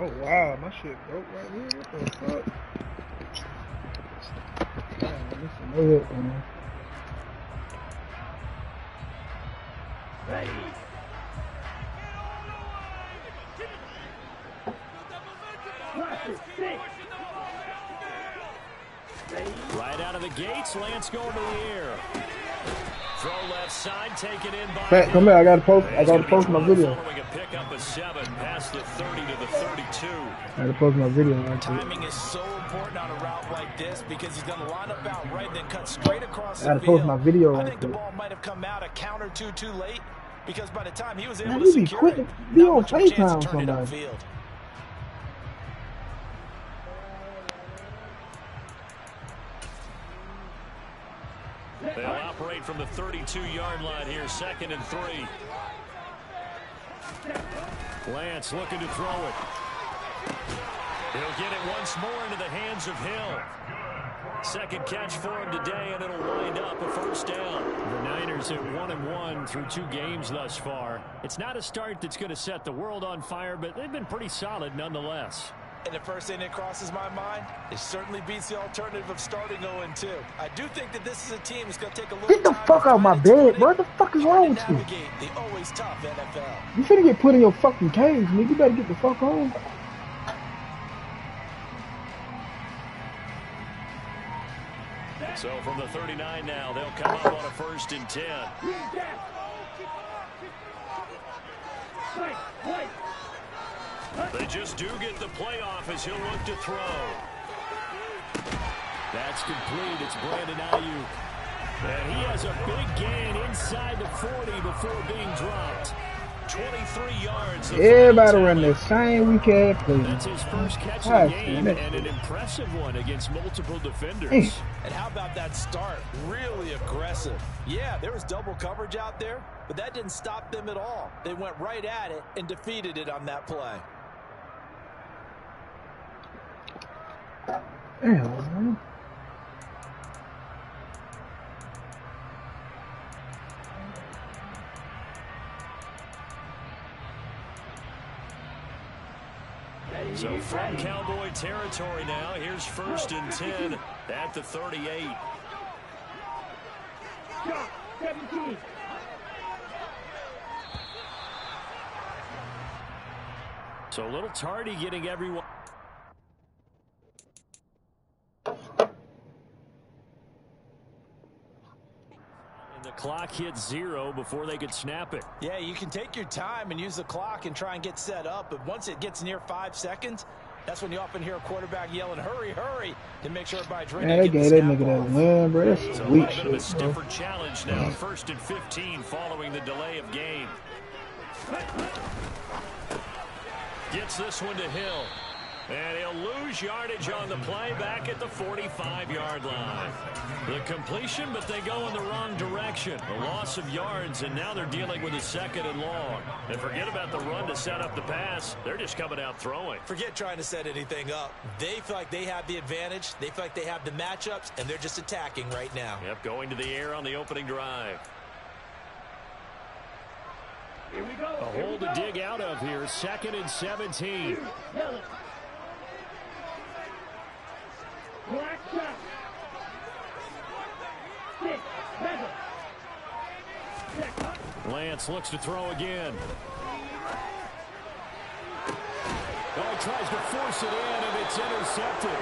Oh wow, my shit broke right here. What the fuck? Damn, this is no hit, man. Right out of the gates, Lance going to the air. Throw left side, taken in by Pat, come here. I gotta post my video. Following a pickup of 7 past the 30 to the 32. I gotta post my video. Right. Timing is so important on a route like this because he's gonna line up out right and then cut straight across the I gotta field. post my video. I think the ball might have come out a count or two too late because by the time he was able Man, to you be secure it, quick. Be not on much of a chance FaceTime to turn it somebody. upfield. They'll operate from the 32-yard line here, 2nd and 3. Lance looking to throw it. He'll get it once more into the hands of Hill. Second catch for him today, and it'll wind up a first down. The Niners at 1-1 through 2 games thus far. It's not a start that's going to set the world on fire, but they've been pretty solid nonetheless. And the first thing that crosses my mind, it certainly beats the alternative of starting 0-2. I do think that this is a team that's going to take a little Get the fuck out of my bed, bro. What the fuck is wrong with you? The always tough NFL. You finna get put in your fucking cage, nigga. You better get the fuck home. So from the 39 now, they'll come up on a 1st and 10. They just do get the playoff as he'll look to throw. That's complete. It's Brandon Ayuk. And he has a big gain inside the 40 before being dropped. 23 yards. Everybody run the same weekend play. That's his first catch of the game, and an impressive one against multiple defenders. And how about that start? Really aggressive. Yeah, there was double coverage out there, but that didn't stop them at all. They went right at it and defeated it on that play. Damn, man. So from Cowboy territory now, here's 1st and 10 at the 38. So a little tardy getting everyone. And the clock hits 0 before they could snap it. Yeah, you can take your time and use the clock and try and get set up, but once it gets near 5 seconds, that's when you often hear a quarterback yelling, hurry, hurry, to make sure everybody's ready to get the snap nigga that win, bro. That's so weak a shit, bit of a bro. stiffer challenge now. 1st and 15 following the delay of game. Gets this one to Hill. And he'll lose yardage on the play back at the 45-yard line. The completion, but they go in the wrong direction. A loss of yards, and now they're dealing with a 2nd and long. And forget about the run to set up the pass. They're just coming out throwing. Forget trying to set anything up. They feel like they have the advantage. They feel like they have the matchups, and they're just attacking right now. Yep, going to the air on the opening drive. Here we go. A hole to dig out of here. 2nd and 17. Black shot. 6, 7. Lance looks to throw again. Oh, he tries to force it in, and it's intercepted.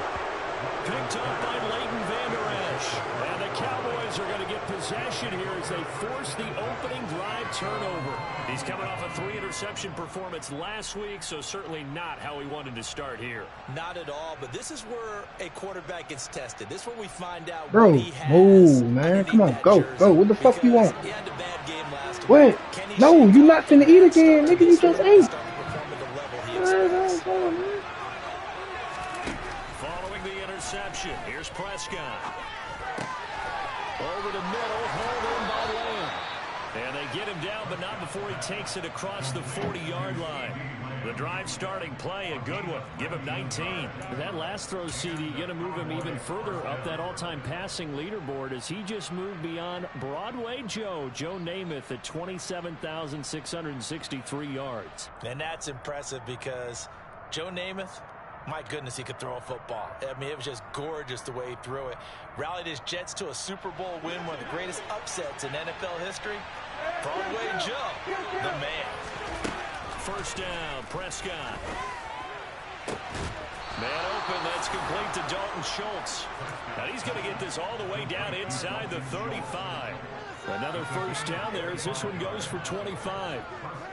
Picked up by Leighton Vander Esch. And the Cowboys are going to get possession here as they force the opening drive turnover. He's coming off a 3-interception performance last week, so certainly not how he wanted to start here. Not at all, but this is where a quarterback gets tested. This is where we find out Bro, what he has. move, man. Come on, go. What the fuck you want? He had a bad game last What? week. No, you not finna eat again, nigga. You just ate. Following the interception, here's Prescott. Over the middle, hauled in by Lamb. And they get him down, but not before he takes it across the 40-yard line. The drive starting play, a good one. Give him 19. That last throw, CD, going to move him even further up that all-time passing leaderboard as he just moved beyond Broadway Joe Namath at 27,663 yards. And that's impressive because Joe Namath, my goodness, he could throw a football. I mean, it was just gorgeous the way he threw it. Rallied his Jets to a Super Bowl win, one of the greatest upsets in NFL history. Broadway Joe, the man. First down, Prescott. Man open, that's complete to Dalton Schultz. Now he's going to get this all the way down inside the 35. Another first down there as this one goes for 25.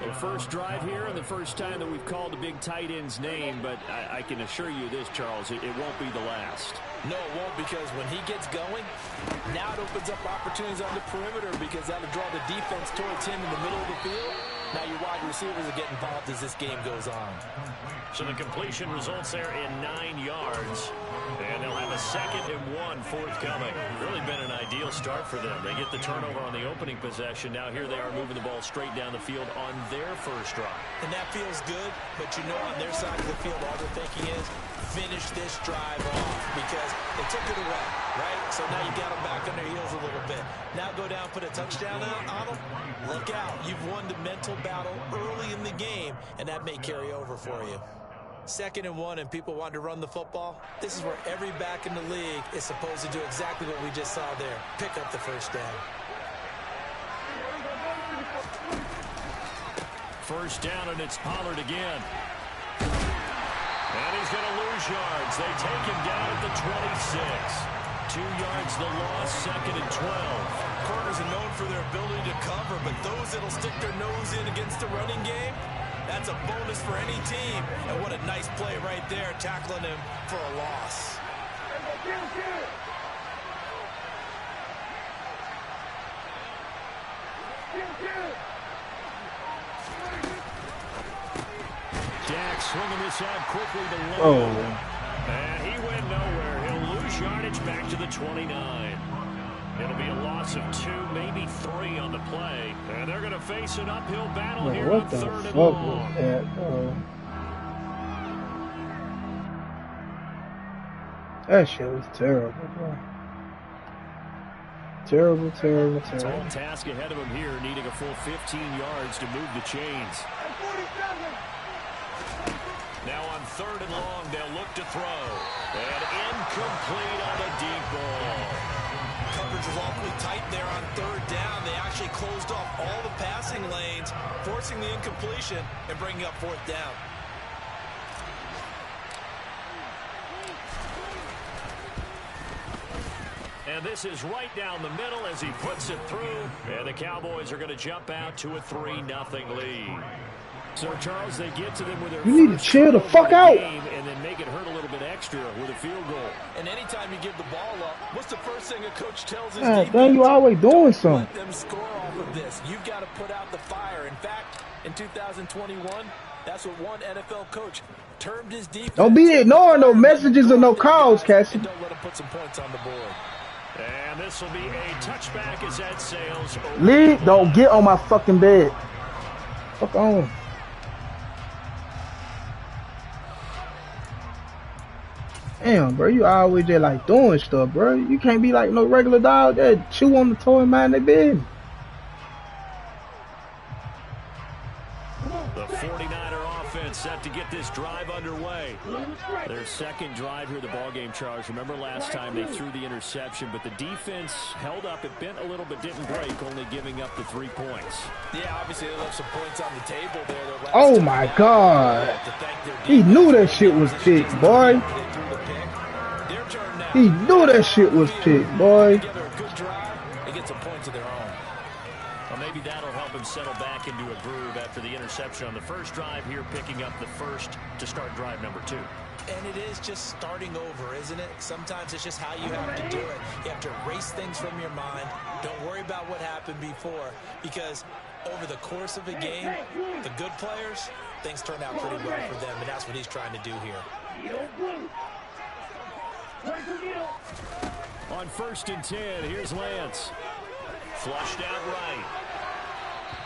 The first drive here and the first time that we've called a big tight end's name, but I can assure you this, Charles, it won't be the last. No, it won't, because when he gets going, now it opens up opportunities on the perimeter because that'll draw the defense towards him in the middle of the field. Now your wide receivers will get involved as this game goes on. So the completion results there in 9 yards. And they'll have a 2nd and 1 forthcoming. Really been an ideal start for them. They get the turnover on the opening possession. Now here they are moving the ball straight down the field on their first drive. And that feels good, but you know on their side of the field all they're thinking is finish this drive off because they took it away, right? So now you got them back on their heels a little bit. Now go down, put a touchdown on them. Look out. You've won the mental battle early in the game, and that may carry over for you. 2nd and 1 and people want to run the football. This is where every back in the league is supposed to do exactly what we just saw there. Pick up the first down. First down, and it's Pollard again. And he's going to lose yards. They take him down at the 26. 2 yards the loss, 2nd and 12. Corners are known for their ability to cover, but those that'll stick their nose in against the running game, that's a bonus for any team. And what a nice play right there, tackling him for a loss. Dak swinging this out quickly to Oh. low. And he went nowhere. He'll lose yardage back to the 29. It'll be a loss of 2, maybe 3 on the play. And they're going to face an uphill battle Man, here what on the 3rd and fuck long. was that? That shit was terrible, bro. Terrible, terrible, It's all terrible. task ahead of him here, needing a full 15 yards to move the chains. Now on 3rd and long, they'll look to throw. And incomplete on the deep ball. Coverage was awfully tight there on 3rd down. They actually closed off all the passing lanes, forcing the incompletion and bringing up 4th down. And this is right down the middle as he puts it through. And the Cowboys are going to jump out to a 3-0 lead. So, Charles, they get to them with their You need to chill the fuck out. game and then make it hurt a little bit extra with a field goal. And anytime you give the ball up, what's the first thing a coach tells his God defense? dang, you always doing something. Let them score off of this. You've got to put out the fire. In fact, in 2021, that's what one NFL coach termed his defense. Don't be ignoring no messages or no calls, Cassie. And don't let them put some points on the board. And this will be a touchback as that sails over. Lee, don't get on my fucking bed. Fuck on. Damn, bro, you always just like doing stuff, bro. You can't be like no regular dog that chew on the toe and mind their business. The 49er offense set to get this drive underway. Their 2nd drive here, the ballgame, Charles. Remember last time they threw the interception, but the defense held up. It bent a little but didn't break, only giving up the 3 points. Yeah, obviously they left some points on the table there. Their last Oh time my out. God. To thank their He defense. knew that shit was picked, boy. They threw the pick. Their turn now. He knew that shit was picked, boy. Together a good drive. They get some points of their own. Well, maybe that'll help him settle back into a groove after the interception on the first drive here, picking up the first to start drive number 2. And it is just starting over, isn't it? Sometimes it's just how you have to do it. You have to erase things from your mind. Don't worry about what happened before, because over the course of a game, the good players, things turn out pretty well for them, and that's what he's trying to do here. On 1st and 10, here's Lance. Flushed out right.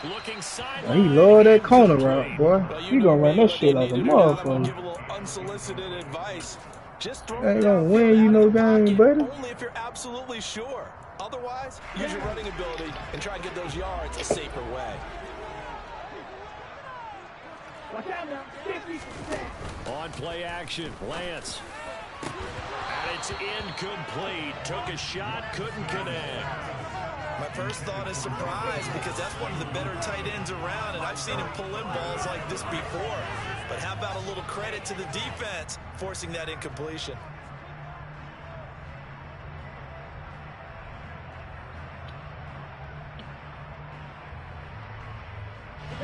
Looking sideline. He love that corner route, boy. Well, He gonna run that shit like a Give a motherfucker. little unsolicited advice. Just throw Ain't it gonna downfield win you out no of the game, pocket, buddy. only if you're absolutely sure. Otherwise, use your running ability and try and get those yards a safer way. Watch out now. 50%. On play action, Lance. And it's incomplete. Took a shot, couldn't connect. My first thought is surprise because that's one of the better tight ends around, and I've seen him pull in balls like this before. But how about a little credit to the defense forcing that incompletion?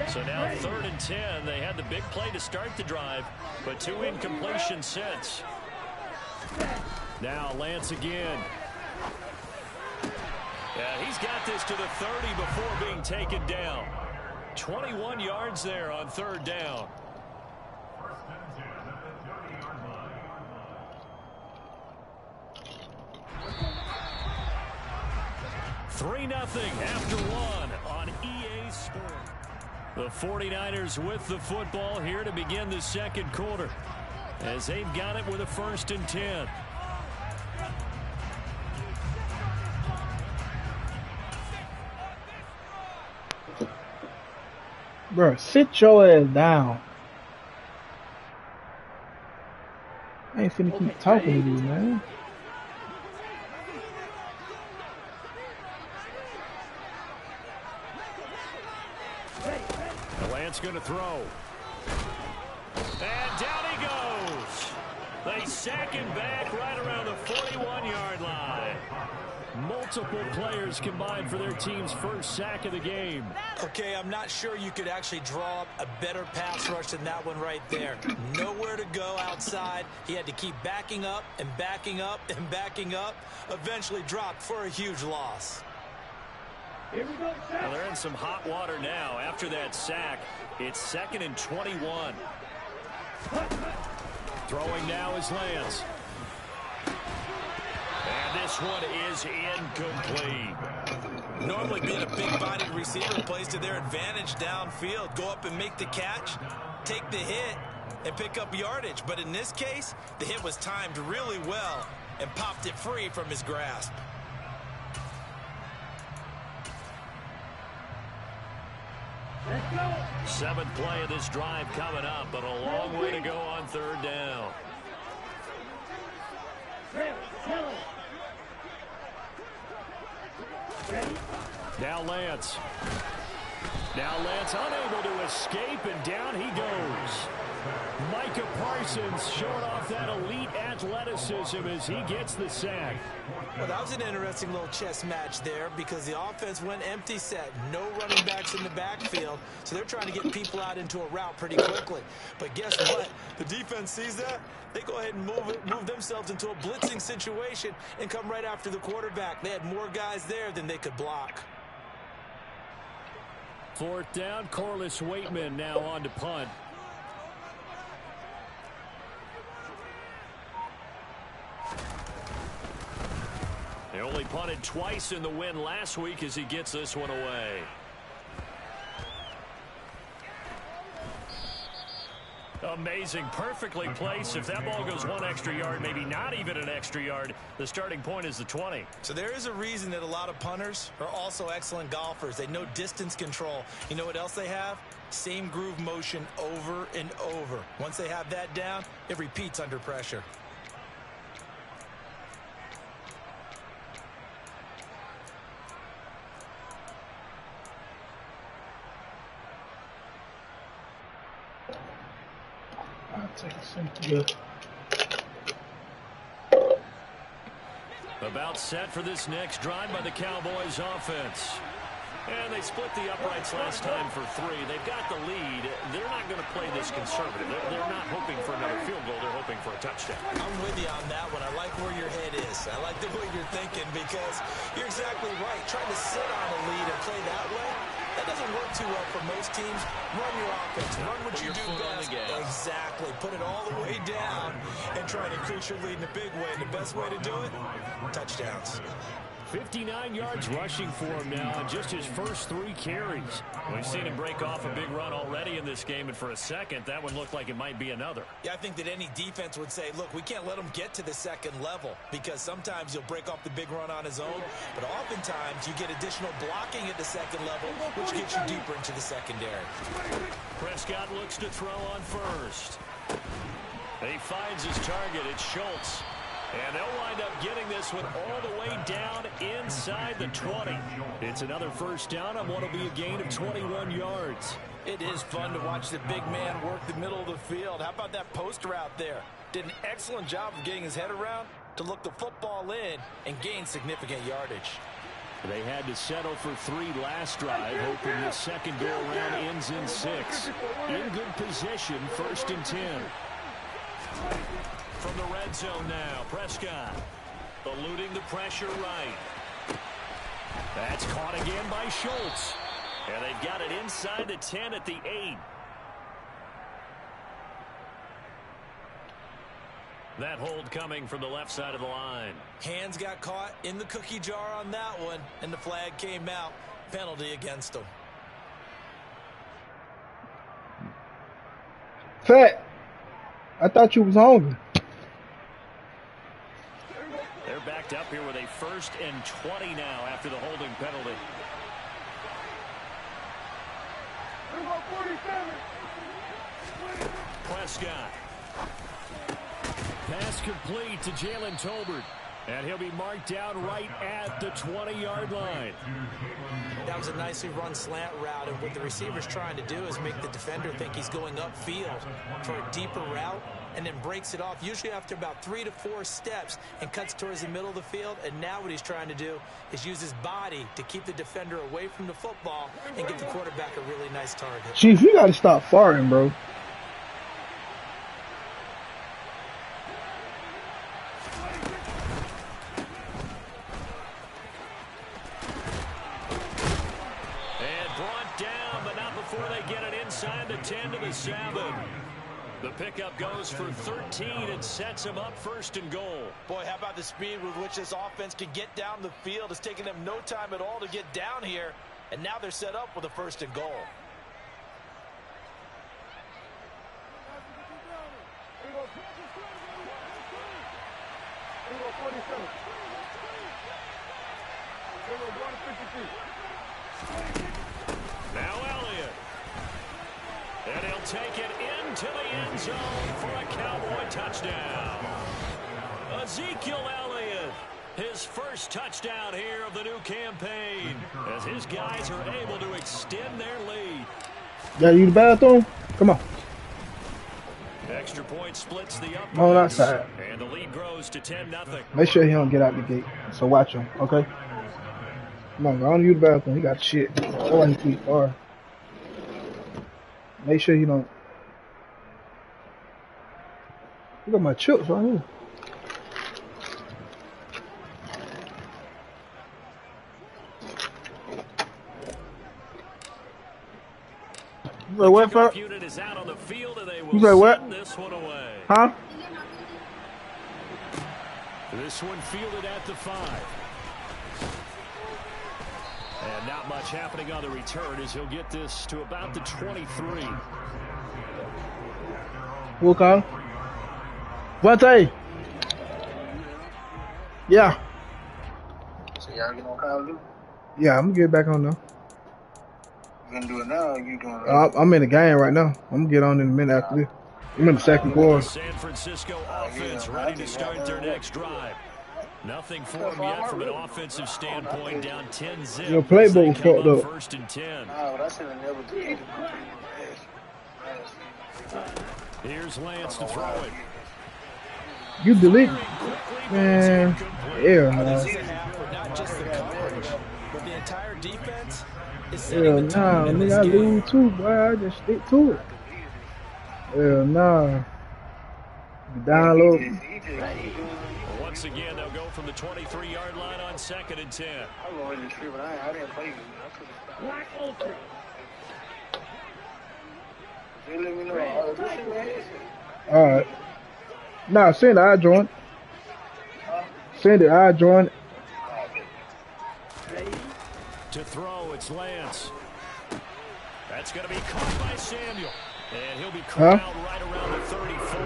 So now 3rd and 10. They had the big play to start the drive, but 2 incompletions since. Now Lance again. Yeah, he's got this to the 30 before being taken down. 21 yards there on 3rd down. $3-0 after 1 on EA Sports. The 49ers with the football here to begin the second quarter, as they've got it with a 1st and 10. Bro, sit your ass down. I ain't finna keep talking to you, man. Lance going to throw. And down he goes. They sack him back right around the 41-yard line. Multiple players combined for their team's first sack of the game. Okay, I'm not sure you could actually draw up a better pass rush than that one right there. Nowhere to go outside. He had to keep backing up and backing up and backing up. Eventually dropped for a huge loss. Here we go, well, they're in some hot water now. After that sack, it's 2nd and 21. Throwing now is Lance. And this one is incomplete. Normally being a big-bodied receiver plays to their advantage downfield. Go up and make the catch, take the hit, and pick up yardage. But in this case, the hit was timed really well and popped it free from his grasp. Let's go. 7th play of this drive coming up, but a long way to go on 3rd down. Now Lance. Now Lance unable to escape, and down he goes. Micah Parsons showing off that elite athleticism as he gets the sack. Well, that was an interesting little chess match there because the offense went empty set. No running backs in the backfield, so they're trying to get people out into a route pretty quickly. But guess what? The defense sees that. They go ahead and move themselves into a blitzing situation and come right after the quarterback. They had more guys there than they could block. 4th down, Corliss Waitman now on to punt. They only punted twice in the win last week as he gets this one away. Amazing, perfectly placed. If that ball goes 1 extra yard, maybe not even an extra yard, the starting point is the 20. So there is a reason that a lot of punters are also excellent golfers. They know distance control. You know what else they have? Same groove motion over and over. Once they have that down, it repeats under pressure. About set for this next drive by the Cowboys offense. And they split the uprights last time for 3. They've got the lead. They're not going to play this conservative. They're not hoping for another field goal. They're hoping for a touchdown. I'm with you on that one. I like where your head is. I like the way you're thinking because you're exactly right. Trying to sit on a lead and play that way, that doesn't work too well for most teams. Run your offense. Run what you do best. Exactly. Put it all the way down and try to increase your lead in a big way. And the best way to do it, touchdowns. 59 yards rushing for him now on just his first 3 carries. We've seen him break off a big run already in this game, and for a second, that one looked like it might be another. Yeah, I think that any defense would say, look, we can't let him get to the second level because sometimes he'll break off the big run on his own, but oftentimes you get additional blocking at the second level, which gets you deeper into the secondary. Prescott looks to throw on first. He finds his target. It's Schultz. And they'll wind up getting this one all the way down inside the 20. It's another first down on what will be a gain of 21 yards. It is fun to watch the big man work the middle of the field. How about that poster out there? Did an excellent job of getting his head around to look the football in and gain significant yardage. They had to settle for 3 last drive, hoping the second go-around ends in 6. In good position, 1st and 10. From the red zone now, Prescott eluding the pressure right. That's caught again by Schultz. And they've got it inside the 10 at the 8. That hold coming from the left side of the line. Hands got caught in the cookie jar on that one, and the flag came out. Penalty against them. Fat, I thought you was hungry. They're backed up here with a 1st and 20 now after the holding penalty. Prescott. Pass complete to Jalen Tolbert. And he'll be marked down right at the 20-yard line. That was a nicely run slant route, and what the receiver's trying to do is make the defender think he's going upfield for a deeper route, and then breaks it off, usually after about 3 to 4 steps, and cuts towards the middle of the field. And now what he's trying to do is use his body to keep the defender away from the football and give the quarterback a really nice target. Chief, you got to stop farting, bro. Inside the 10 to the 7. The pickup goes for 13 and sets him up 1st and goal. Boy, how about the speed with which this offense can get down the field? It's taken them no time at all to get down here, and now they're set up with a 1st and goal. Now Elliott. And he'll take it into the end zone for a Cowboy touchdown. Ezekiel Elliott, his first touchdown here of the new campaign, as his guys are able to extend their lead. Got you the bathroom? Come on. Extra point splits the up. On that side. And the lead grows to 10-0. Make sure he don't get out the gate. So watch him, okay? Come on, go on to use the bathroom. He got shit. That's why he keep far. Make sure you don't. Look at my chips right here. You say what, fuck? You say what? Huh? This one fielded at the 5. And not much happening on the return as he'll get this to about the 23. We'll call. Vontae. Yeah. So y'all gonna call Luke? Yeah, I'm gonna get back on now. You gonna do it now or you doing it? I'm in the game right now. I'm gonna get on in a minute after this. I'm in the second quarter. San Francisco offense ready to start their next drive. Nothing for them yet from an offensive standpoint, down 10-0. Your playbook fucked up. 1st and 10. No, but I should have never did. Here's Lance to throw it. You delete, man. Yeah, man. Not just the coverage, but the entire defense is Yeah, nah, nigga, I lose too, boy. I just stick to it. Yeah, nah. Download. Once again, they'll go from the 23-yard line on 2nd and 10. I'm going to trip, but I didn't play you. They let me know. All right. Nah, send it. I join. Send it. I join. To throw, it's Lance. That's going to be caught by Samuel. And he'll be caught out right around the 34.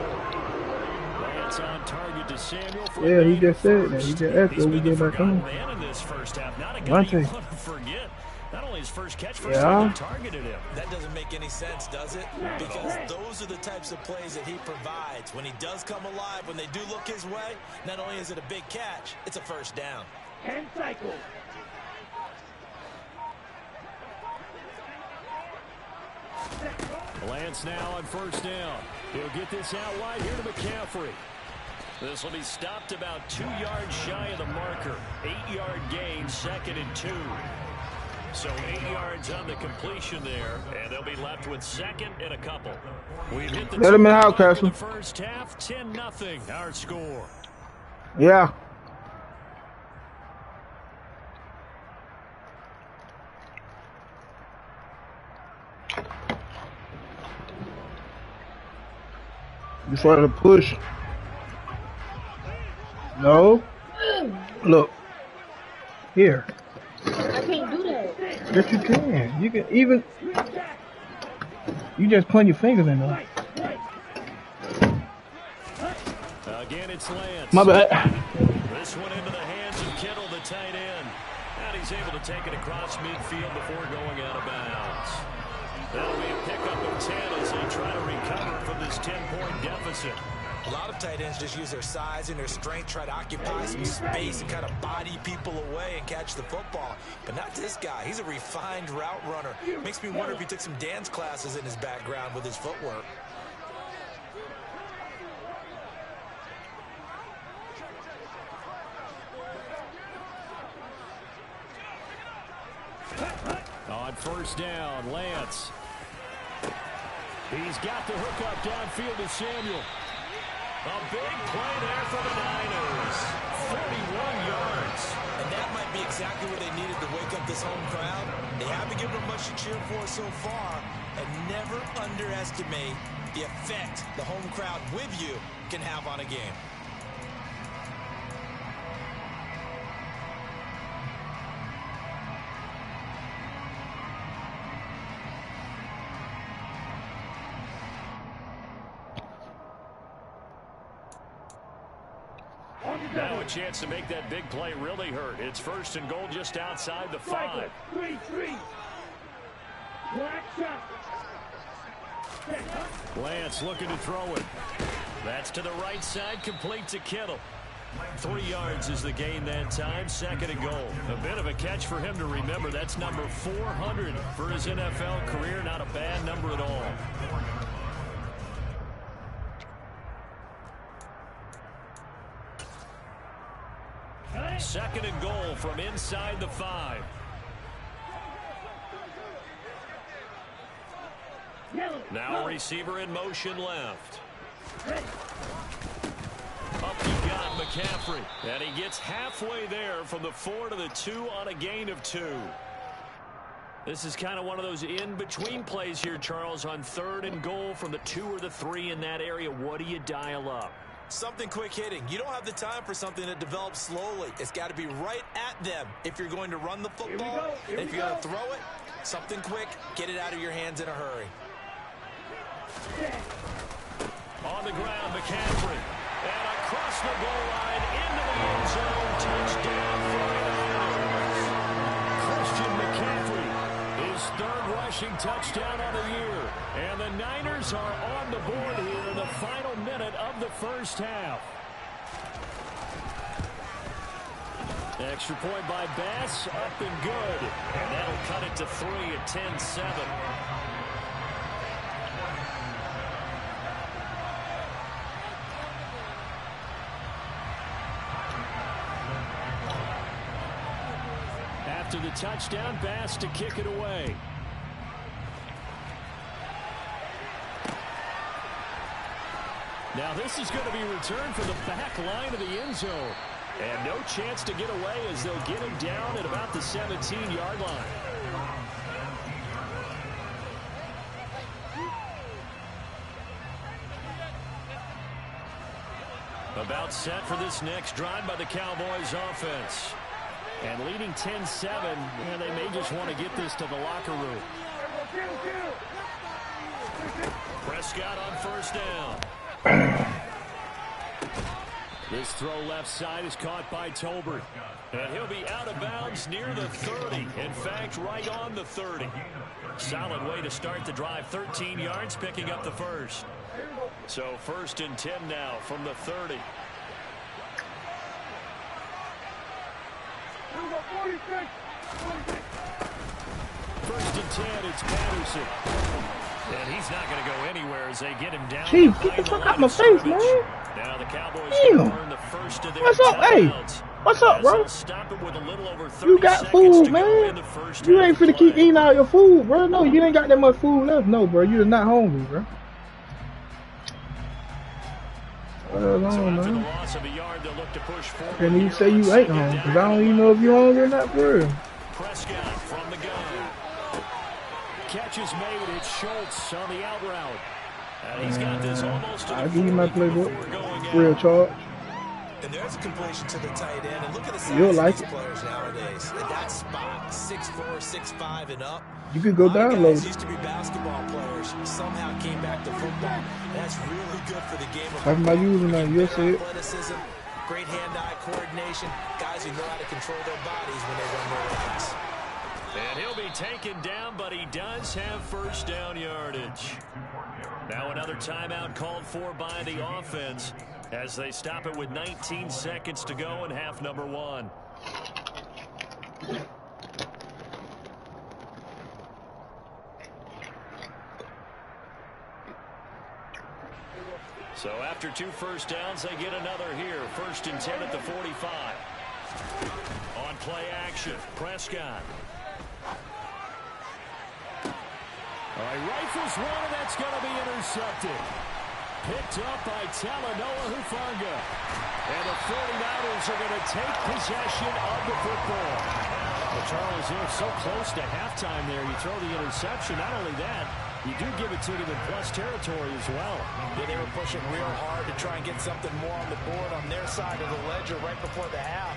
Lance on target to Samuel. Yeah, he just said that. He just asked if we get back on. Man in this first half. Not a guy you want to forget. Not only his first catch, first time they targeted him. That doesn't make any sense, does it? Because those are the types of plays that he provides. When he does come alive, when they do look his way, not only is it a big catch, it's a first down. 10 cycles. Lance now on first down. He'll get this out wide here to McCaffrey. This will be stopped about 2 yards shy of the marker. 8-yard gain, 2nd and 2. So 8 yards on the completion there, and they'll be left with 2nd and a couple. We've hit the let him out, the Castle. first half, 10-0 our score. Yeah. You started to push. No. Look. Here. I can't do that. Yes, you can. You can even. You just point your fingers in there. Again, it's Lance. My bad. This one into the hands of Kittle, the tight end. And he's able to take it across midfield before going out of bounds. That'll be a pickup of 10 as they try to recover from this 10-point deficit. A lot of tight ends just use their size and their strength, try to occupy some space and kind of body people away and catch the football. But not this guy. He's a refined route runner. Makes me wonder if he took some dance classes in his background with his footwork. On first down, Lance. He's got the hook up downfield to Samuel. A big play there for the Niners. 41 yards. And that might be exactly what they needed to wake up this home crowd. They haven't given them much to cheer for so far. And never underestimate the effect the home crowd with you can have on a game. Now a chance to make that big play really hurt. It's 1st and goal just outside the 5. 3-3. Black shot. Lance looking to throw it. That's to the right side, complete to Kittle. 3 yards is the gain that time, 2nd and goal. A bit of a catch for him to remember. That's number 400 for his NFL career. Not a bad number at all. Second and goal from inside the 5. Now receiver in motion left. Up he got McCaffrey. And he gets halfway there from the 4 to the 2 on a gain of 2. This is kind of one of those in-between plays here, Charles, on 3rd and goal from the 2 or the 3 in that area. What do you dial up? Something quick hitting. You don't have the time for something that develops slowly. It's got to be right at them if you're going to run the football. And if you're going to throw it, something quick, get it out of your hands in a hurry. On the ground, McCaffrey. And across the goal line into the end zone. Touchdown for the Niners. Christian McCaffrey, his 3rd rushing touchdown on the year. And the Niners are on the board here in the final minute of the first half. Extra point by Bass, up and good. And that'll cut it to 3 at 10-7. After the touchdown, Bass to kick it away. Now this is going to be returned from the back line of the end zone. And no chance to get away as they'll get him down at about the 17-yard line. About set for this next drive by the Cowboys offense. And leading 10-7, and they may just want to get this to the locker room. Prescott on first down. This throw left side is caught by Tolbert. And he'll be out of bounds near the 30. In fact, right on the 30. Solid way to start the drive. 13 yards, picking up the first. So 1st and 10 now from the 30. First and 10, it's Patterson. And he's not going to go anywhere as they get him down. Chief, get the fuck out my face, man. Now the Cowboys Damn. the first of their What's up, hey? What's up, bro? You got food, man. You ain't finna keep eating all your food, bro. No, you ain't got that much food left. No, bro. You're not hungry, bro. Well, on, man. Can you say you ain't hungry? Because I don't even know if you're hungry or not, for real. Prescott from the gun. Catch is made. It's Schultz on the out route. And he's got this almost to the I'll give you my playbook. playbook. Real charge. And there's a completion to the tight end. And look at the size You'll like of these it. players nowadays. At that spot, 6'4", 6'5", and up. You could go down low. Guys used to be basketball players. Somehow came back to football. That's really good for the game of Talking about using that, you'll see it. athleticism, great hand-eye coordination. Guys who know how to control their bodies when they run their routes. And he'll be taken down, but he does have first down yardage. Now another timeout called for by the offense as they stop it with 19 seconds to go in half number 1. So after 2 first downs, they get another here. 1st and 10 at the 45. On play action, Prescott. All right, rifles one, and that's going to be intercepted. Picked up by Talanoa Hufanga. And the 49ers are going to take possession of the football. Well, Charles, they're so close to halftime there. You throw the interception. Not only that, you do give it to them in plus territory as well. Yeah, they were pushing real hard to try and get something more on the board on their side of the ledger right before the half.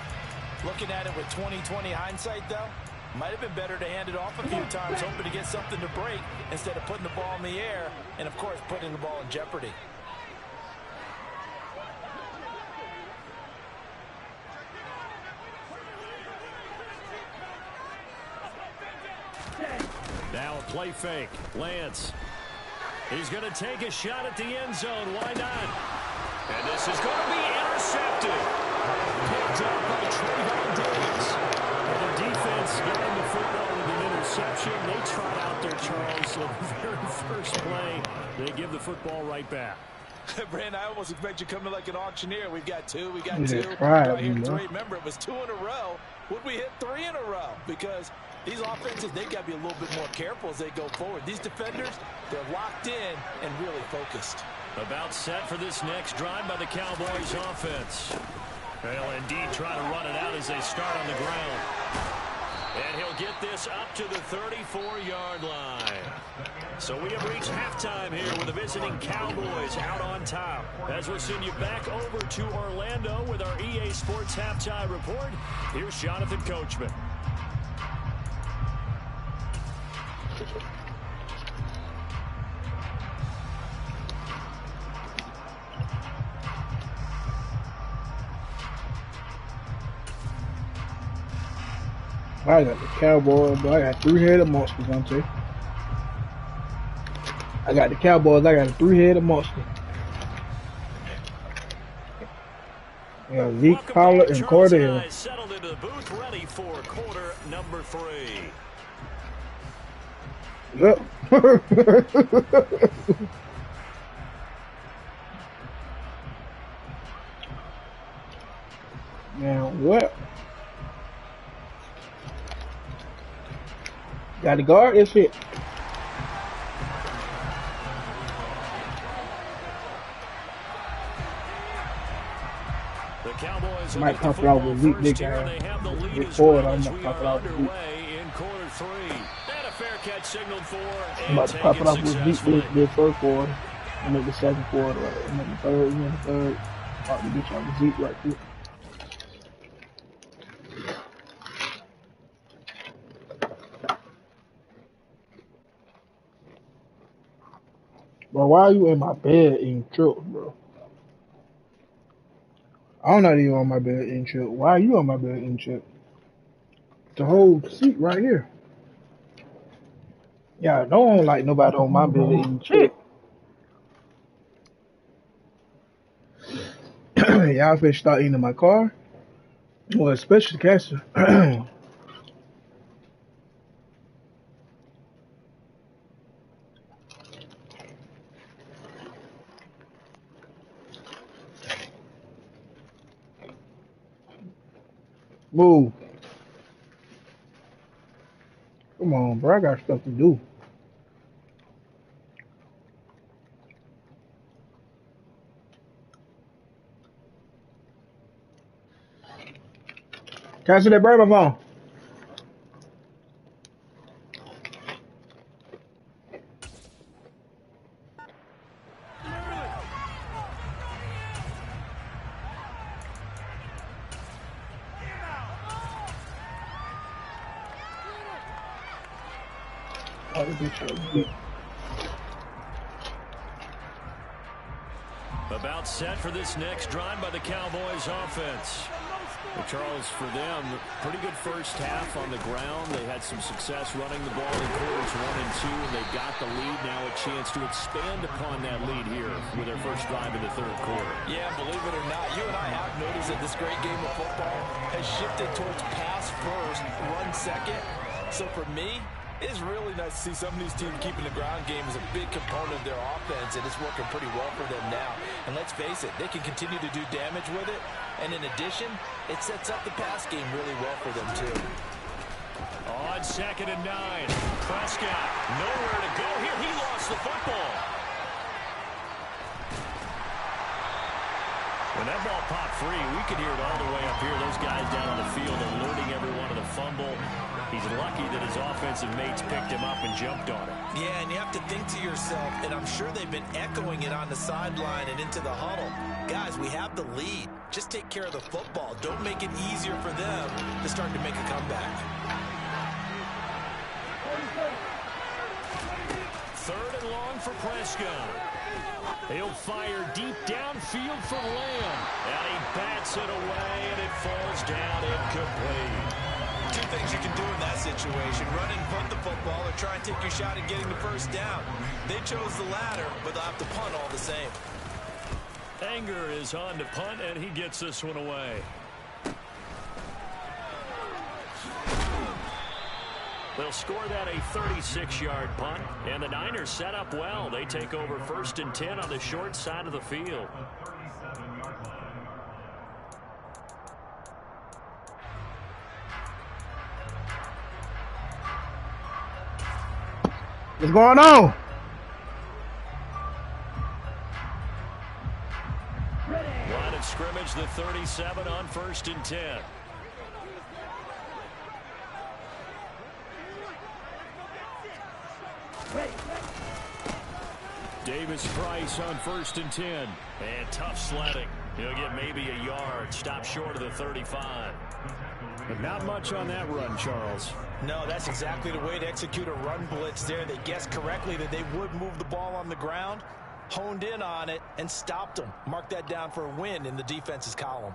Looking at it with 20/20 hindsight, though, might have been better to hand it off a few times, hoping to get something to break instead of putting the ball in the air and, of course, putting the ball in jeopardy. Now a play fake. Lance. He's going to take a shot at the end zone. Why not? And this is going to be intercepted. Picked up by Trayvon Diggs. And the defense getting the football with an interception. They trot out there, Charles. So the very first play, they give the football right back. Brand, I almost expect you coming like an auctioneer. We've got 2, we got Yeah, 2. right, Right here, you know. 3. Remember, it was 2 in a row. Would we hit 3 in a row? Because these offenses, they've got to be a little bit more careful as they go forward. These defenders, they're locked in and really focused. About set for this next drive by the Cowboys offense. They'll indeed try to run it out as they start on the ground. And he'll get this up to the 34-yard line. So we have reached halftime here with the visiting Cowboys out on top. As we'll send you back over to Orlando with our EA Sports Halftime Report, here's Jonathan Coachman. I got the Cowboys, but I got 3-headed monsters, I'm telling you. I got the Cowboys, I got a 3-headed monster. Yeah, Zeke, Pollard, and Cordell. Settled into the booth, ready for quarter number 3. Yep. Now what? Got to guard this shit. The Cowboys Might pop it out with Zeke big guy. Get forward, I'm not popping out with Zeke. In quarter 3. And a fair catch signaled for. I'm about to pop it off with Zeke this first quarter. And make the second quarter, right? And make the third, and then the third. Pop the bitch out with Zeke right quick. Bro, why are you in my bed eating trips, bro? I'm not even on my built-in chip. Why are you on my built-in chip? The whole seat right here. Yeah, I don't like nobody on my built-in chip. Y'all finna start eating in my car? Well, especially Cassie. Move. Come on, bro. I got stuff to do. Cassie, that bird my phone. Oh, this bitch. About set for this next drive by the Cowboys offense. Well, Charles, for them, pretty good first half on the ground. They had some success running the ball in quarters 1 and 2, and they got the lead. Now a chance to expand upon that lead here with their first drive in the third quarter. Yeah, believe it or not, you and I have noticed that this great game of football has shifted towards pass first, run second. So for me, it's really nice to see some of these teams keeping the ground game as a big component of their offense, and it's working pretty well for them now. And let's face it, they can continue to do damage with it. And in addition, it sets up the pass game really well for them, too. On 2nd and 9, Prescott, nowhere to go here. He lost the football. When that ball popped free, we could hear it all the way up here. Those guys down on the field alerting everyone of the fumble. He's lucky that his offensive mates picked him up and jumped on it. Yeah, and you have to think to yourself, and I'm sure they've been echoing it on the sideline and into the huddle. Guys, we have the lead. Just take care of the football. Don't make it easier for them to start to make a comeback. 3rd and long for Prescott. He'll fire deep downfield for Lamb. And he bats it away, and it falls down incomplete. Two things you can do in that situation: run and punt the football, or try and take your shot at getting the first down. They chose the latter, but they'll have to punt all the same. Anger is on to punt, and he gets this one away. They'll score that a 36-yard punt, and the Niners set up well. They take over 1st and 10 on the short side of the field. What's going on? Line of scrimmage, the 37 on 1st and 10. Davis Price on 1st and 10. And tough sledding. He'll get maybe a yard. Stop short of the 35. But not much on that run, Charles. No, that's exactly the way to execute a run blitz there. They guessed correctly that they would move the ball on the ground, honed in on it, and stopped them. Mark that down for a win in the defense's column.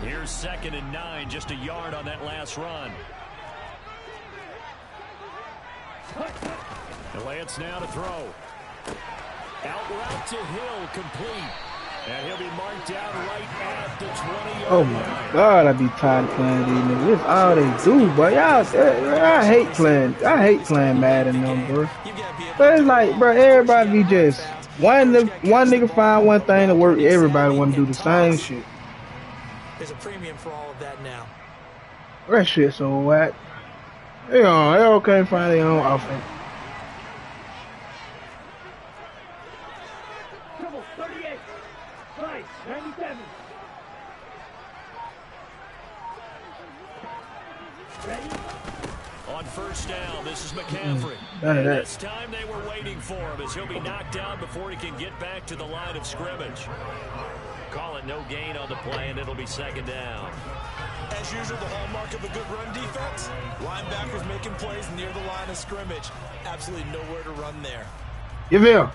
Here's 2nd and 9, just a yard on that last run. And Lance now to throw. Out route to Hill, complete. And he'll be marked down right at the 20-yard Oh my God, I be tired of playing these niggas. This all they do, but y'all, I hate playing Madden them, bro. But it's like, bro, everybody be just one nigga find one thing to work. Everybody want to do the same shit. There's a premium for all of that now. That shit so whack. They all can't find their own offense. Triple 38. Price 97. Ready? On 1st down, this is McCaffrey. None of that. This time they were waiting for him as he'll be knocked down before he can get back to the line of scrimmage. Call it no gain on the play, and it'll be second down. As usual, the hallmark of a good run defense, linebackers making plays near the line of scrimmage. Absolutely nowhere to run there. Give here.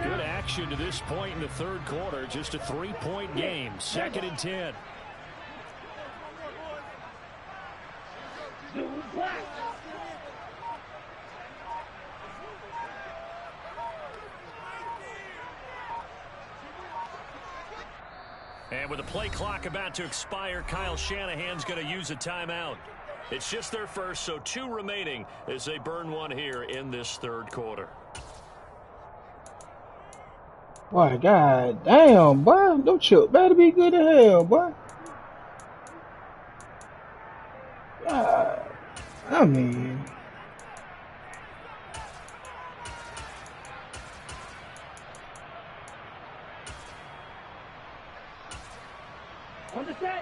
Good action to this point in the third quarter. Just a 3-point game. 2nd and 10. And with the play clock about to expire, Kyle Shanahan's going to use a timeout. It's just their first, so 2 remaining as they burn one here in this third quarter. Boy, god damn, boy. Them chips better be good as hell, boy. God, I mean.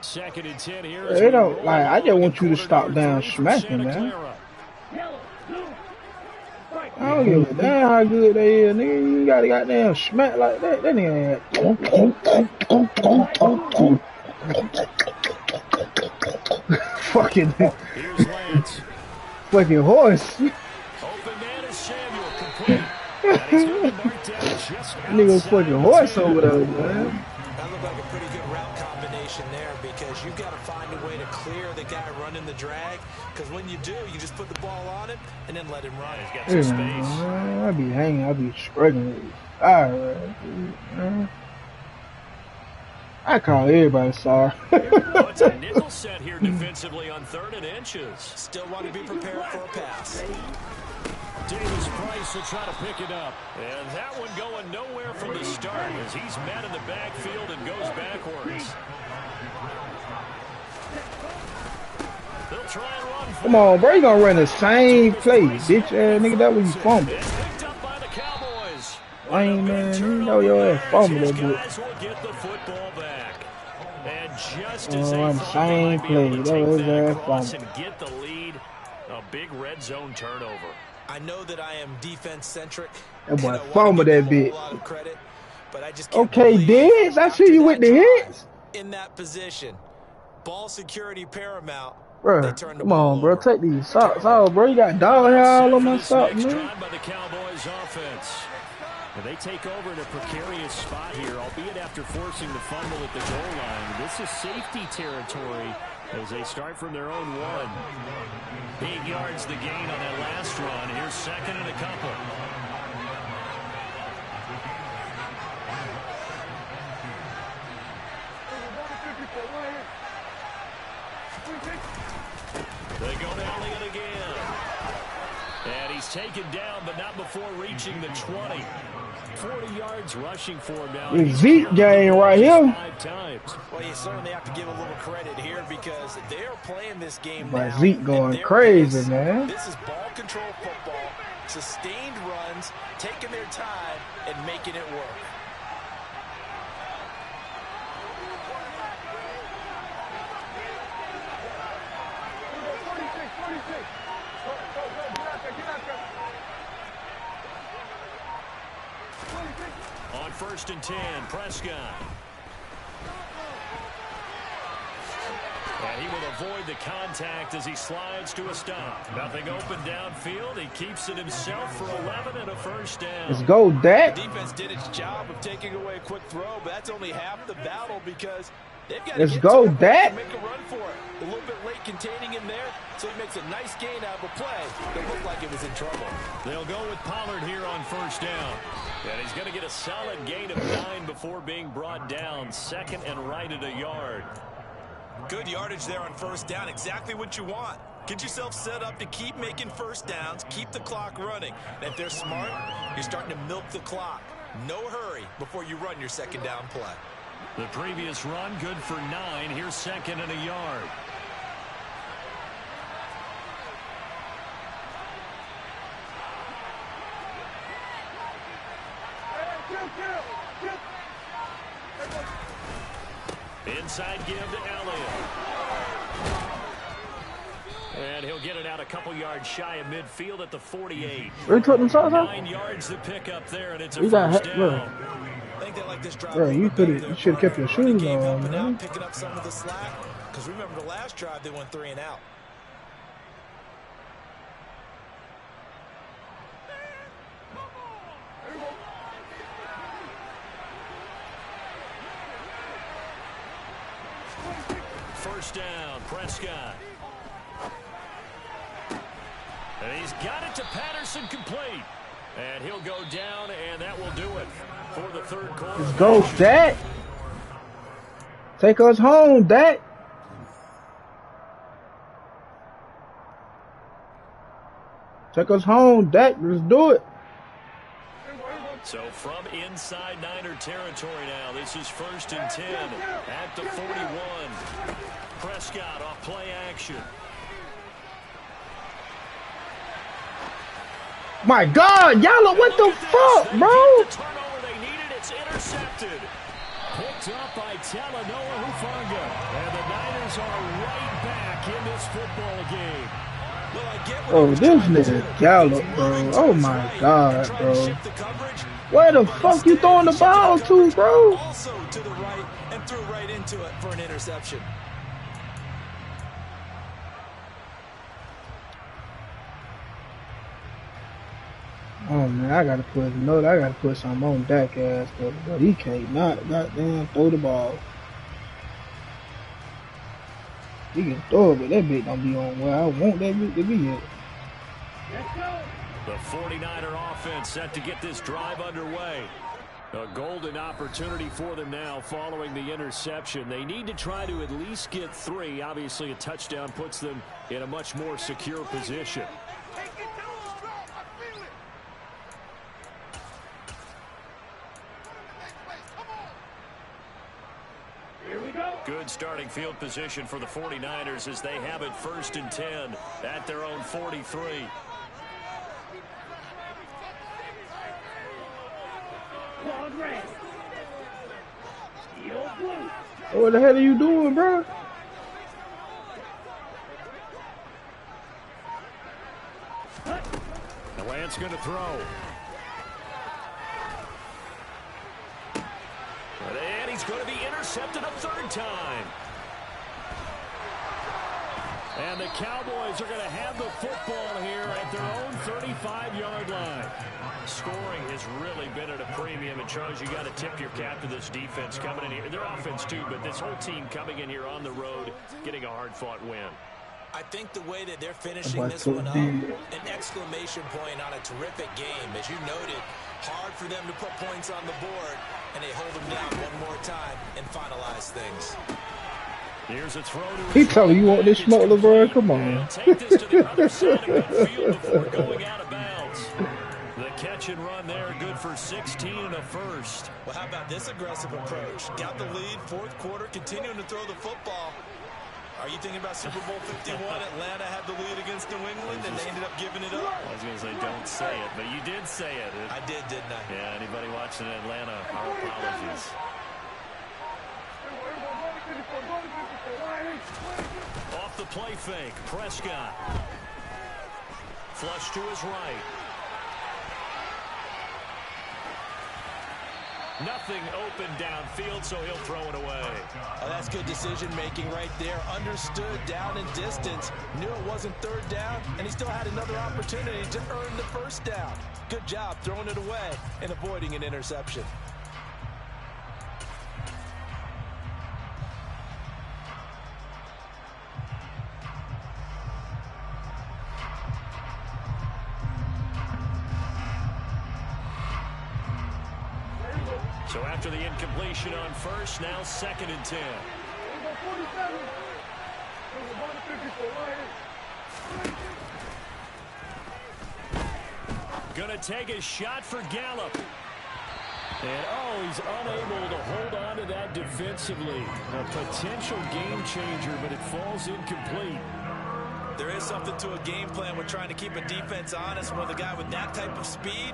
Second and 10 here. They don't, like, I just want you to stop down smacking, man. I don't give a damn how good they is, nigga. You gotta goddamn smack like that. That nigga fucking fucking horse. Nigga fucking horse over there, man. That looked like a pretty good route combination there because you've got to find a way to clear the guy running the drag. Because when you do, you just put the ball on him and then let him run. He's got some space. I be hanging, I be struggling. Alright. I call everybody sorry. It's a nickel set here defensively on 3rd and inches. Still want to be prepared for a pass. Davis Price will try to pick it up. And that one going nowhere from the start as he's met in the backfield and goes backwards. They'll try and run. Come on, bro. You gonna run the same play, bitch ass nigga. That was you fumbled. It's picked up by the Cowboys. Lame man, you know your ass fumbled that bitch. Guys will get the football back. And just as they On thought same they might be able to play. That take was that their across fumble. and get the lead, a big red zone turnover. I know that I am defense-centric. That boy fumbled that bitch. Credit, but I just Okay, Diggs, I see you with the hits. In that position, ball security paramount. Bro, come on, bro. Take these socks off, bro. You got dog hair all on my socks, man. By the Cowboys offense. And they take over in a precarious spot here, albeit after forcing the fumble at the goal line. This is safety territory as they start from their own 1. 8 yards the gain on that last run. Here's 2nd and a couple. They go to Elliott again. And he's taken down, but not before reaching the 20. 40 yards rushing for him now. This Zeke game right here. 5 times. Well, you certainly have to give a little credit here because they're playing this game But now. Zeke going crazy, man. This is ball control football, sustained runs, taking their time and making it work. On 1st and 10, Prescott. And he will avoid the contact as he slides to a stop. Nothing open downfield. He keeps it himself for 11 and a first down. Let's go, Dak. The defense did its job of taking away a quick throw, but that's only half the battle because they've got Let's to go, get Dak. make a run for it. A little bit late containing him there, so he makes a nice gain out of a play that looked like it was in trouble. They'll go with Pollard here on 1st down. And he's going to get a solid gain of 9 before being brought down. 2nd and right at a yard. Good yardage there on 1st down. Exactly what you want. Get yourself set up to keep making first downs, keep the clock running. And if they're smart, you're starting to milk the clock. No hurry before you run your 2nd down play. The previous run good for 9. Here's 2nd and a yard. Inside give to Elliott. And he'll get it out a couple yards shy of midfield at the 48. Where you took them socks off? 9 yards to pick up there, and it's a You got first bro. down. I think they like this drive. Bro, you should have kept your shoes on, man. Picking up some of the slack. Because remember the last drive, they went 3 and out. First down, Prescott. And he's got it to Patterson, complete. And he'll go down, and that will do it for the third quarter. Let's go, Dak. Take us home, Dak. Take us home, Dak. Let's do it. So from inside Niner territory now, this is 1st and 10 at the 41. Prescott off play action. My God, y'all, what the fuck, bro? The turnover they needed, it's intercepted. Picked up by Talanoa Hufanga. And the Niners are right back in this football game. Well, I get what Oh, this nigga Gallup, bro. Oh my God, bro. Where the fuck you throwing the ball to, bro? Also to the right and threw right into it for an interception. Oh man, I gotta put something on Dak ass, bro. He can't not goddamn throw the ball. He can throw it, but that bitch don't be on where I want that bitch to be at. Let's go. The 49er offense set to get this drive underway. A golden opportunity for them now following the interception. They need to try to at least get 3. Obviously, a touchdown puts them in a much more secure position. Good starting field position for the 49ers as they have it 1st and 10 at their own 43. What the hell are you doing, bro? The Lance going to throw. And he's going to be intercepted a 3rd time. And the Cowboys are going to have the football here at their own 35-yard line. Scoring has really been at a premium. And, Charles, you got to tip your cap to this defense coming in here. Their offense, too, but this whole team coming in here on the road, getting a hard-fought win. I think the way that they're finishing this one up, an exclamation point on a terrific game. As you noted, hard for them to put points on the board, and they hold them down one more time and finalize things. Here's a throw to He telling you want this smoke, LeBron? Come on. Take this to the other side of midfield before going out of bounds. The catch and run there, good for 16 and a first. Well, how about this aggressive approach? Got the lead, 4th quarter, continuing to throw the football. Are you thinking about Super Bowl 51? Atlanta had the lead against New England, and they ended up giving it up. I was going to say, don't say it, but you did say it. I did, didn't I? Yeah, anybody watching Atlanta, our apologies. Off the play fake, Prescott. Flush to his right. Nothing open downfield, so he'll throw it away. Oh, that's good decision-making right there. Understood down and distance. Knew it wasn't 3rd down, and he still had another opportunity to earn the 1st down. Good job throwing it away and avoiding an interception. So after the incompletion on 1st, now 2nd and 10. Gonna take a shot for Gallup. And, oh, he's unable to hold on to that defensively. A potential game changer, but it falls incomplete. There is something to a game plan with trying to keep a defense honest. With a guy with that type of speed,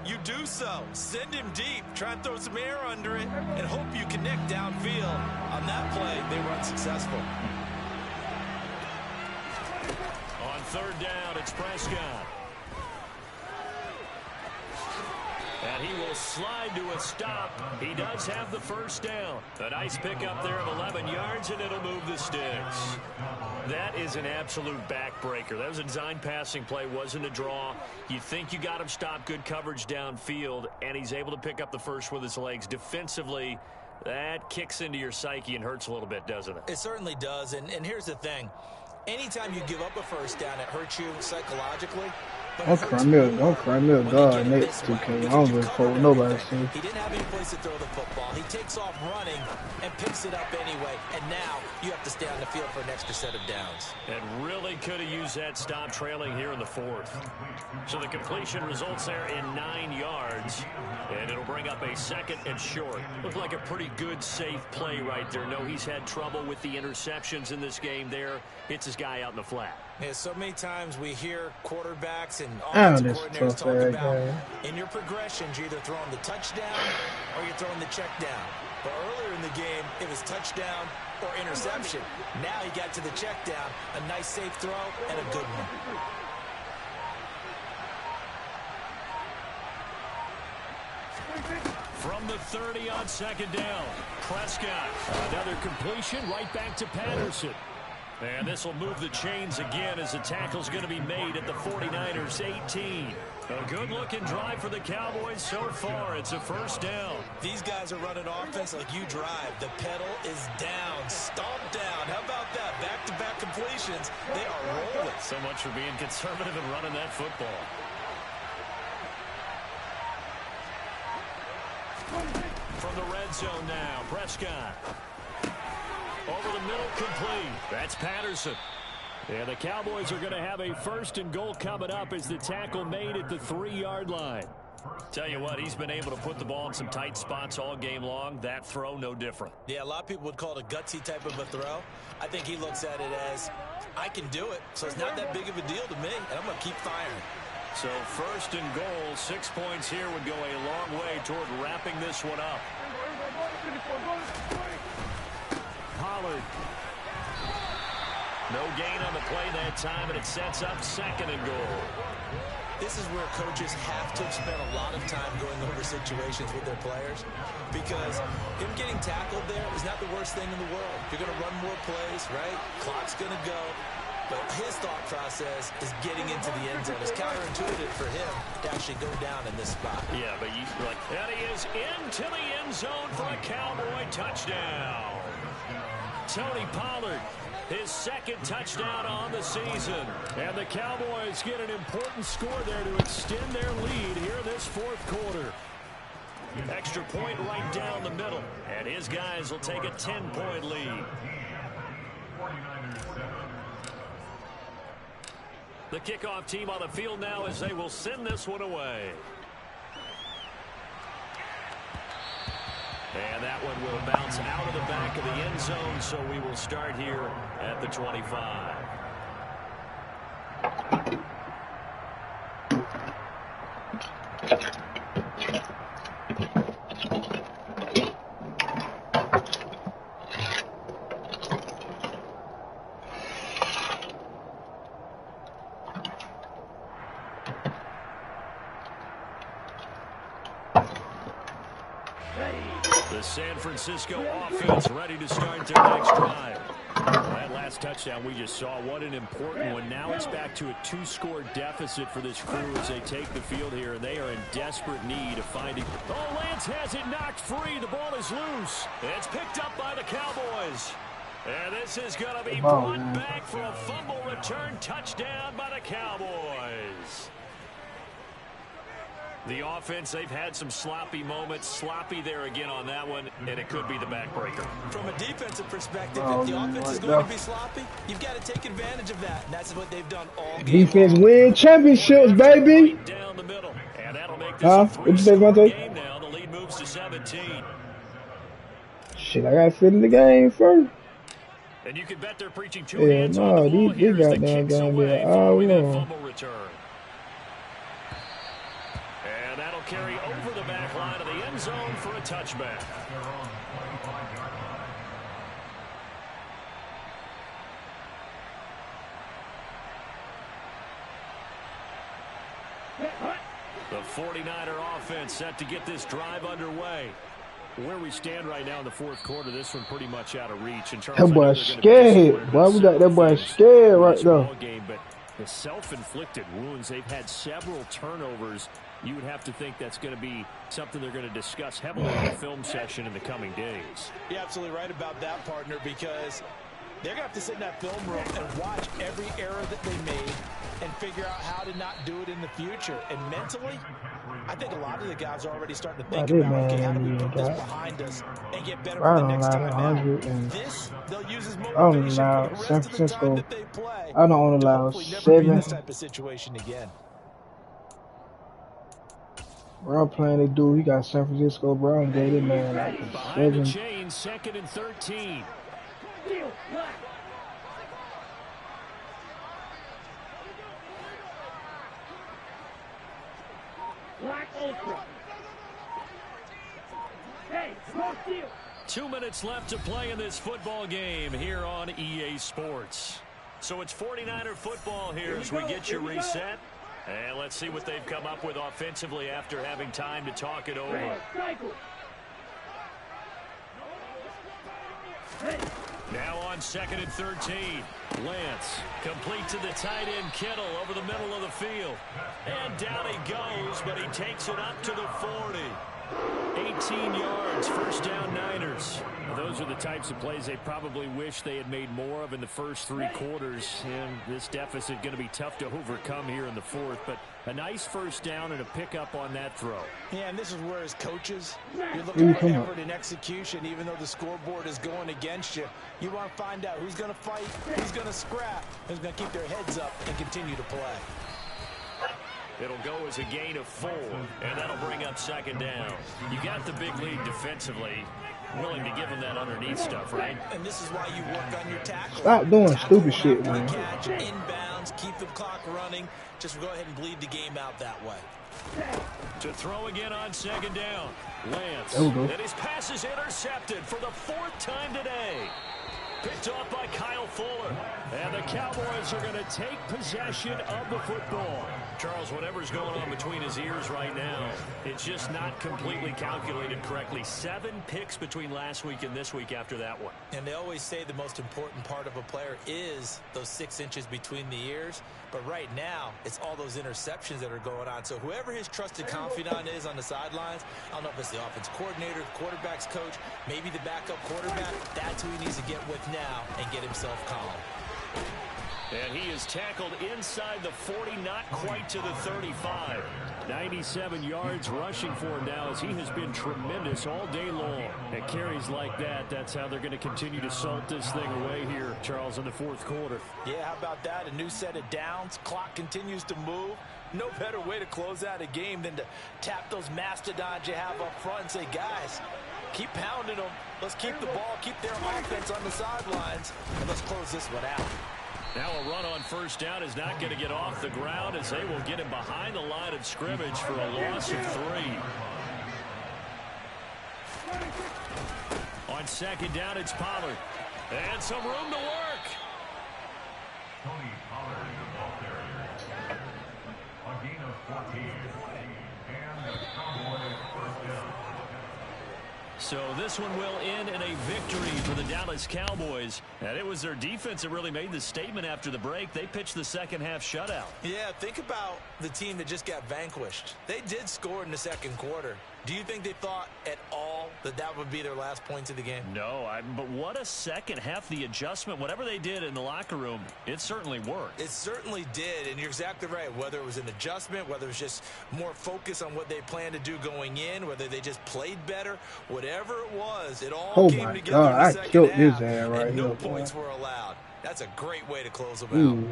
you do so. Send him deep. Try and throw some air under it and hope you connect downfield. On that play, they were unsuccessful. On third down, it's Prescott. And he will slide to a stop. He does have the first down. A nice pickup there of 11 yards, and it'll move the sticks. That is an absolute backbreaker. That was a design passing play, wasn't a draw. You think you got him stopped, good coverage downfield, and he's able to pick up the first with his legs. Defensively, that kicks into your psyche and hurts a little bit, doesn't it? It certainly does, and here's the thing. Anytime you give up a first down, it hurts you psychologically. Don't cry me a God next to K. I don't give a fuck what nobody says. He didn't have any place to throw the football. He takes off running and picks it up anyway. And now you have to stay on the field for an extra set of downs. And really could have used that stop trailing here in the fourth. So the completion results there in 9 yards. And it'll bring up a second and short. Looked like a pretty good, safe play right there. No, he's had trouble with the interceptions in this game there. Hits his guy out in the flat. Yeah, so many times we hear quarterbacks and offensive coordinators talk about in your progressions, you're either throwing the touchdown or you're throwing the check down. But earlier in the game, it was touchdown or interception. Now he got to the check down, a nice safe throw and a good one. From the 30 on second down, Prescott. Another completion right back to Patterson. And this will move the chains again as the tackle's going to be made at the 49ers 18. A good-looking drive for the Cowboys so far. It's a first down. These guys are running offense like you drive. The pedal is down, stomp down. How about that? Back-to-back completions. They are rolling. So much for being conservative and running that football. From the red zone now, Prescott. Over the middle, complete. That's Patterson. And the Cowboys are going to have a first and goal coming up as the tackle made at the 3-yard line. Tell you what, he's been able to put the ball in some tight spots all game long. That throw, no different. Yeah, a lot of people would call it a gutsy type of a throw. I think he looks at it as, I can do it, so it's not that big of a deal to me, and I'm going to keep firing. So first and goal, 6 points here would go a long way toward wrapping this one up. Pollard. No gain on the play that time, and it sets up second and goal. This is where coaches have to spend a lot of time going over situations with their players, because him getting tackled there is not the worst thing in the world. You're going to run more plays, right? Clock's going to go. But his thought process is getting into the end zone. It's counterintuitive for him to actually go down in this spot. Yeah, but you like, and he is into the end zone for a Cowboy touchdown. Tony Pollard, his second touchdown on the season. And the Cowboys get an important score there to extend their lead here in this fourth quarter. Extra point right down the middle. And his guys will take a 10-point lead. The kickoff team on the field now as they will send this one away. And that one will bounce out of the back of the end zone, so we will start here at the 25. The San Francisco offense ready to start their next drive. That last touchdown we just saw, what an important one. Now it's back to a 2-score deficit for this crew as they take the field here, and they are in desperate need of finding. Oh, Lance has it knocked free. The ball is loose. It's picked up by the Cowboys. And this is going to be brought back for a fumble return touchdown by the Cowboys. The offense, they've had some sloppy moments. Sloppy there again on that one, and it could be the backbreaker. From a defensive perspective, if the offense is going to be sloppy, you've got to take advantage of that. And that's what they've done all game. Defense win championships, baby. Right down the middle. And that'll make this a 3-score game now. The lead moves to 17. Shit, I got to fit in the game first. And you can bet they're preaching two hands on the ball here as the kicks away following that fumble return. carry over the back line of the end zone for a touchback. The 49er offense set to get this drive underway. Where we stand right now in the fourth quarter, this one pretty much out of reach. And Charles, that boy scared. Boy, we got that boy scared right now. But the self-inflicted wounds, they've had several turnovers. You would have to think that's going to be something they're going to discuss heavily in the film session in the coming days. You're absolutely right about that, partner, because they're going to have to sit in that film room and watch every error that they made and figure out how to not do it in the future. And mentally, I think a lot of the guys are already starting to think about, okay, how do we put this behind us and get better for the next time out. This, they'll use as motivation for the rest of the time that they play. I don't want to allow seven. This type of situation again. Bro, I'm playing the dude. He got San Francisco, bro. And gave him man like behind 7. the chain, 2nd and 13. Hey, go steal. 2 minutes left to play in this football game here on EA Sports. So it's 49er football here as we get you reset. And let's see what they've come up with offensively after having time to talk it over. Now on 2nd and 13. Lance complete to the tight end Kittle over the middle of the field. And down he goes, but he takes it up to the 40. 18 yards, first down Niners. Those are the types of plays they probably wish they had made more of in the first 3 quarters. And this deficit going to be tough to overcome here in the fourth. But a nice first down and a pickup on that throw. Yeah, and this is where as coaches, you're looking for effort and execution. Even though the scoreboard is going against you, you want to find out who's going to fight, who's going to scrap, who's going to keep their heads up and continue to play. It'll go as a gain of 4, and that'll bring up 2nd down. You got the big lead defensively. Willing to give him that underneath stuff, right? And this is why you work on your tackle. Stop doing stupid shit, man. Catch, inbounds, keep the clock running. Just go ahead and bleed the game out that way. To throw again on 2nd down. Lance. And his pass is intercepted for the 4th time today. Picked off by Kyle Fuller. And the Cowboys are going to take possession of the football. Charles, whatever's going on between his ears right now, it's just not completely calculated correctly. 7 picks between last week and this week after that one. And they always say the most important part of a player is those 6 inches between the ears. But right now, it's all those interceptions that are going on. So whoever his trusted confidant is on the sidelines, I don't know if it's the offense coordinator, the quarterback's coach, maybe the backup quarterback, that's who he needs to get with now and get himself calm. And he is tackled inside the 40, not quite to the 35. 97 yards rushing for him now as he has been tremendous all day long. At carries like that, that's how they're going to continue to salt this thing away here, Charles, in the fourth quarter. Yeah, how about that? A new set of downs. Clock continues to move. No better way to close out a game than to tap those mastodons you have up front and say, guys, keep pounding them. Let's keep the ball, keep their offense on the sidelines, and let's close this one out. Now a run on 1st down is not going to get off the ground as they will get him behind the line of scrimmage for a loss of 3. On 2nd down, it's Pollard. And some room to work. Tony Pollard, the ball carrier. A gain of 14. And the Cowboys first down. So this one will end in a victory for the Dallas Cowboys. And it was their defense that really made the statement after the break. They pitched the second half shutout. Yeah, think about the team that just got vanquished. They did score in the 2nd quarter. Do you think they thought at all that that would be their last points of the game? No, but what a second half. The adjustment, whatever they did in the locker room, it certainly worked. It certainly did, and you're exactly right. Whether it was an adjustment, whether it was just more focus on what they planned to do going in, whether they just played better, whatever it was, it all came together in the second half, and no points were allowed. That's a great way to close them out.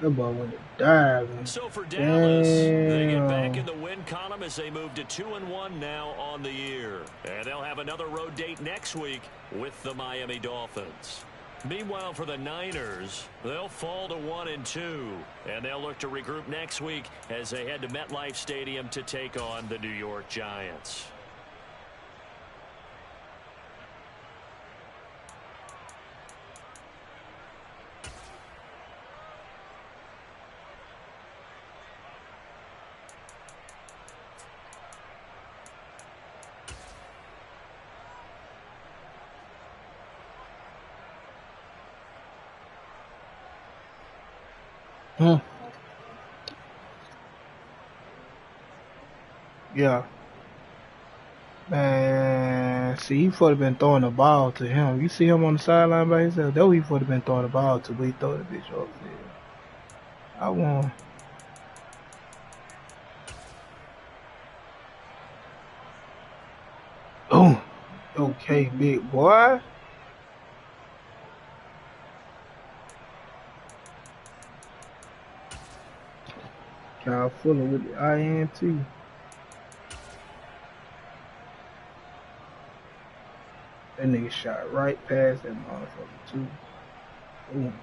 That ball went to dive. So for Dallas, they get back in the win column as they move to 2-1 now on the year. And they'll have another road date next week with the Miami Dolphins. Meanwhile, for the Niners, they'll fall to 1-2, and they'll look to regroup next week as they head to MetLife Stadium to take on the New York Giants. Yeah. Man, see, he would have been throwing the ball to him. You see him on the sideline by himself? Though he would have been throwing the ball to, but he throw the bitch upfield. I won. Oh, okay, big boy. Kyle Fuller with the INT. That nigga shot right past that motherfucker too. Ooh.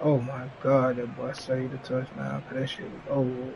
Oh my god, that boy saved the touchdown, cause that shit was over.